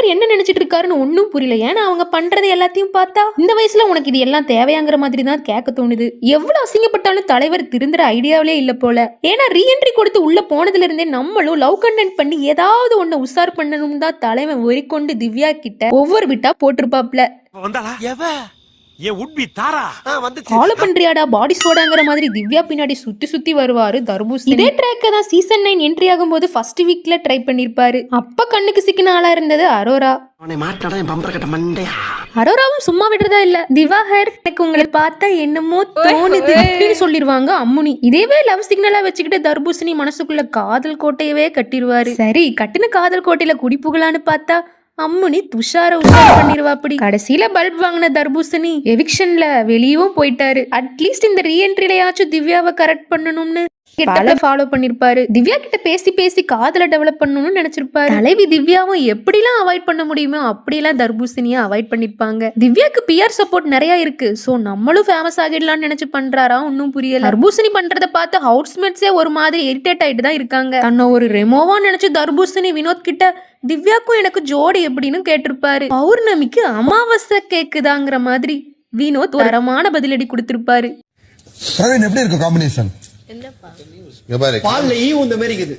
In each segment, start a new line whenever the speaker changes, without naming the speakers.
திவாகர் என்ன நினைச்சிட்டு இருக்காருன்னு ஒன்னும் புரியல. ஏன்னா அவங்க பண்றது எல்லாத்தையும் பார்த்தா இந்த வயசுல உனக்கு இது எல்லாம் தேவையாங்கிற மாதிரி தான் கேட்க தோணுது. எவ்வளவு அசிங்கப்பட்டாலும் தலைவர் திருந்துற ஐடியாவிலே இல்ல போல. ஏன்னா ரீஎன்ட்ரி கொடுத்து உள்ள போனதுல இருந்தே நம்மளும் லவ் கண்டென்ட் பண்ணி ஏதாவது ஒண்ணு உசார் பண்ணணும் தான் தலைவன் ஒரிக்கொண்டு திவ்யா கிட்ட ஒவ்வொரு விட்டா போட்டிருப்பாப்ல. ஃபாலோ பண்றியாடா பாடி சோடாங்கிற மாதிரி திவ்யா பின்னாடி சுத்தி சுத்தி வருவாரு தர்பூசணி. இதே ட்ராக்க தான் சீசன் 9 என்ட்ரி ஆகும்போது ஃபர்ஸ்ட் வீக்ல ட்ரை பண்ணிருப்பாரு. அப்ப கண்ணுக்கு சிக்கின ஆளா இருந்தது அரோரா. அரோராவும் சும்மா விடுறதா இல்ல. திவாகர் எனக்கு உங்களை பார்த்தா என்னமோ தோணுது அப்படின்னு சொல்லிருவாங்க அம்முனி. இதேவே லவ் சிக்னலா வச்சுக்கிட்டு தர்பூசணி மனசுக்குள்ள காதல் கோட்டையவே கட்டிடுவாரு. சரி கட்டின காதல் கோட்டையில குடிப்புகளான்னு பார்த்தா அம்முனி துஷார உஷார் பண்ணிருவா. அப்படி கடைசியில பல்ப் வாங்கின தர்பூசணி எவிக்ஷன்ல வெளியவும் போயிட்டாரு. அட்லீஸ்ட் இந்த ரீஎன்ட்ரிலயாச்சும் திவ்யாவை கரெக்ட் பண்ணணும்னு ஃபாலோ பண்ணிருப்பாரு. திவ்யா கிட்ட பேசி பேசி காதல டெவலப் பண்ணணும்னு நினைச்சிருப்பாரு. தலைவி திவ்யாவும் எப்படிலாம் அவாய்ட் பண்ண முடியுமோ அப்படியெல்லாம் தர்பூசணியா அவாய்ட் பண்ணிருப்பாங்க. திவ்யாக்கு பிஆர் சப்போர்ட் நிறைய இருக்கு. சோ நம்மளும் ஃபேமஸ் ஆகிடலாம்னு நினைச்சு பண்றாரா ஒன்னும் புரியல. தர்பூசணி பண்றத பார்த்து ஹவுஸ்மேட்ஸே ஒரு மாதிரி இரிட்டேட் ஆயிட்டு தான் இருக்காங்க. தன்னை ஒரு ரெமோவா நினைச்சு தர்பூசணி வினோத் கிட்ட திவ்யாக்கும் எனக்கு ஜோடி எப்படின்னு கேட்டிருப்பாரு. பௌர்ணமிக்கு அமாவாசை கேக்குதாங்கிற மாதிரி வினோத் தரமான பதிலடி கொடுத்திருப்பாரு.
எப்படி இருக்கு காம்பினேஷன்? பால்ல ஈ உந்த மாதிரி இருக்குது.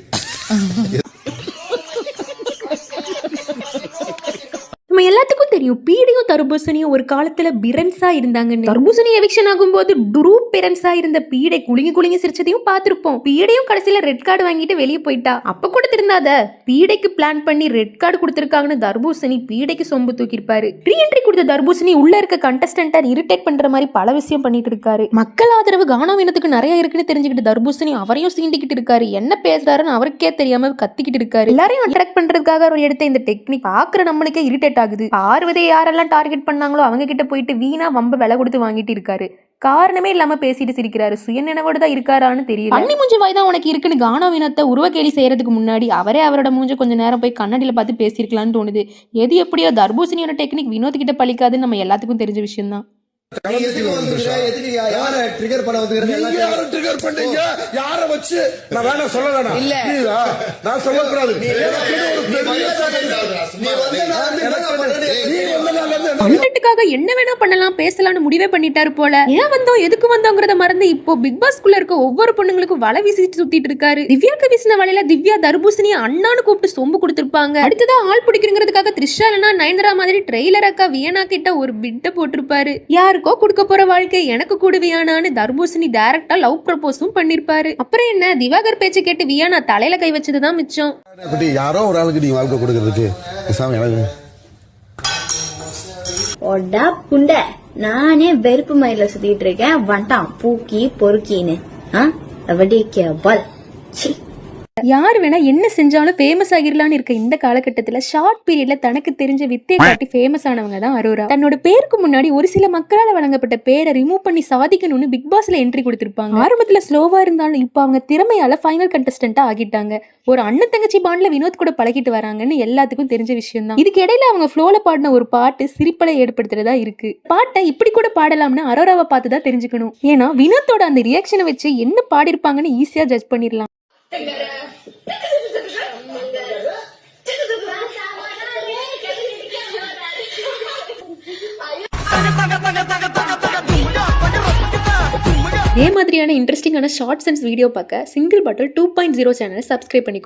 நம்ம எல்லாத்துக்கும் தெரியும் பீடையும் தர்பூசணியும் ஒரு காலத்துல பிரண்ட்ஸா இருந்தாங்கன்னு. தர்பூசணி எவிக்ஷன் ஆகும்போது ட்ரூப் பிரண்ட்ஸா இருந்த பீடை குலுங்கி குலுங்கி சிரிச்சதையும் பார்த்திருப்போம். பீடையும் கடைசியில ரெட் கார்டு வாங்கிட்டு வெளியே போயிட்டா. அப்ப கூட திருந்தாத பீடைக்கு பிளான் பண்ணி ரெட் கார்டு கொடுத்திருக்காங்கன்னு தர்பூசணி பீடைக்கு சொம்பு தூக்கிருப்பாரு. ரீஎன்ட்ரி கொடுத்த தர்பூசணி உள்ள இருக்க கண்டஸ்டன்ட்டை இரிட்டேட் பண்ற மாதிரி பல விஷயம் பண்ணிட்டு இருக்காரு. மக்கள் ஆதரவு கானா வினத்துக்கு நிறைய இருக்குன்னு தெரிஞ்சுக்கிட்டு தர்பூசணி அவரையும் சீண்டிக்கிட்டு இருக்காரு. என்ன பேசுறாருன்னு அவருக்கே தெரியாம கத்திக்கிட்டு இருக்காரு. எல்லாரையும் அட்ராக்ட் பண்றதுக்காக அவர் எடுத்த இந்த டெக்னிக் பாக்குற நம்மளுக்கே இரிட்டேட் ஆகுது. பார்வதி யாரெல்லாம் டார்கெட் பண்ணாங்களோ அவங்க கிட்ட போயிட்டு வீணா வம்ப விலை கொடுத்து வாங்கிட்டு இருக்காரு. காரணமே இல்லாம பேசிட்டு சிரிக்கிறாரு. சுயநினைவோடு தான் இருக்காரான்னு தெரியல. பண்ணி மூஞ்சி வாய் தான் உனக்கு இருக்குன்னு கானா வினத்தை உருவ கேலி செய்யறதுக்கு முன்னாடி அவரே அவரோட மூஞ்ச கொஞ்சம் நேரம் போய் கண்ணாடியில பார்த்து பேசியிருக்கலாம்னு தோணுது. எது எப்படியோ தர்பூசணியோட டெக்னிக் வினோத் கிட்ட பழிக்காதுன்னு நம்ம எல்லாத்துக்கும் தெரிஞ்ச விஷயம் தான். கண்டென்ட்காக என்ன வேணா பண்ணலாம் பேசலாம்னு முடிவே பண்ணிட்டாரு போல. ஏன் வந்தோம் எதுக்கு வந்தோங்கிறத மறந்து இப்போ பிக் பாஸ்குள்ள இருக்க ஒவ்வொரு பொண்ணுங்களுக்கும் வலை வீசிட்டு சுத்திட்டு இருக்காரு. திவ்யாக்கு வீசின வலையில திவ்யா தர்பூசணியை அண்ணான்னு கூப்பிட்டு சொம்பு கொடுத்திருப்பாங்க. அடுத்ததான் ஆள் பிடிக்கிறதுக்காக த்ரிஷா இல்லனா நயன்தாரா மாதிரி ட்ரெய்லர் அக்கா வியனா கிட்ட ஒரு பிட்ட போட்டிருப்பாரு. யாருக்கோ கொடுக்க போற வாழ்க்கை எனக்கு கூட வியானான்னு தர்பூசணி டைரக்டா லவ் ப்ரப்போஸும் பண்ணிருப்பாரு. அப்புறம் என்ன திவாகர் பேச்சு கேட்டு வியானா தலையில கை வச்சதுதான் மிச்சம்.
யாரோ ஒரு ஆளுக்கு நீ வாழ்க்கை கொடுக்கறதுக்கு
ஒடா புண்ட நானே வெறுப்பு மயில சுத்திட்டு இருக்கேன். வண்டான் பூக்கி பொறுக்கின்னு
யார் வேணா என்ன செஞ்சாலும் ஃபேமஸ் ஆகிடலான்னு இருக்க இந்த காலகட்டத்தில் ஷார்ட் பீரியட்ல தனக்கு தெரிஞ்ச வித்தையை காட்டி ஃபேமஸ் ஆனவங்க தான் அரோரா. தன்னோட பேருக்கு முன்னாடி ஒரு சில மக்களால் வழங்கப்பட்ட பேரை ரிமூவ் பண்ணி சாதிக்கணும்னு பிக் பாஸ்ல என்ட்ரி கொடுத்திருப்பாங்க. ஆரம்பத்துல ஸ்லோவா இருந்தாலும் இப்போ அவங்க திறமையால ஃபைனல் கண்டஸ்டன்டா ஆகிட்டாங்க. ஒரு அண்ணன் தங்கச்சி பாண்ட்ல வினோத் கூட பழகிட்டு வராங்கன்னு எல்லாத்துக்கும் தெரிஞ்ச விஷயம் தான். இதுக்கு இடையில அவங்க ஃப்ளோல பாடின ஒரு பாட்டு சிரிப்பலை ஏற்படுத்துறதா இருக்கு. பாட்டை இப்படி கூட பாடலாம்னு அரோராவை பார்த்து தான் தெரிஞ்சுக்கணும். ஏன்னா வினோத்தோட அந்த ரியாக்ஷனை வச்சு என்ன பாடிருப்பாங்கன்னு ஈஸியா ஜட்ஜ் பண்ணிடலாம். இதே மாதிரியான இன்ட்ரெஸ்டிங்கான ஷார்ட்ஸ் அண்ட் வீடியோ பார்க்க சிங்கிள் பாட்டில் 2.0 சேனலை சப்ஸ்கிரைப் பண்ணிக்கோங்க.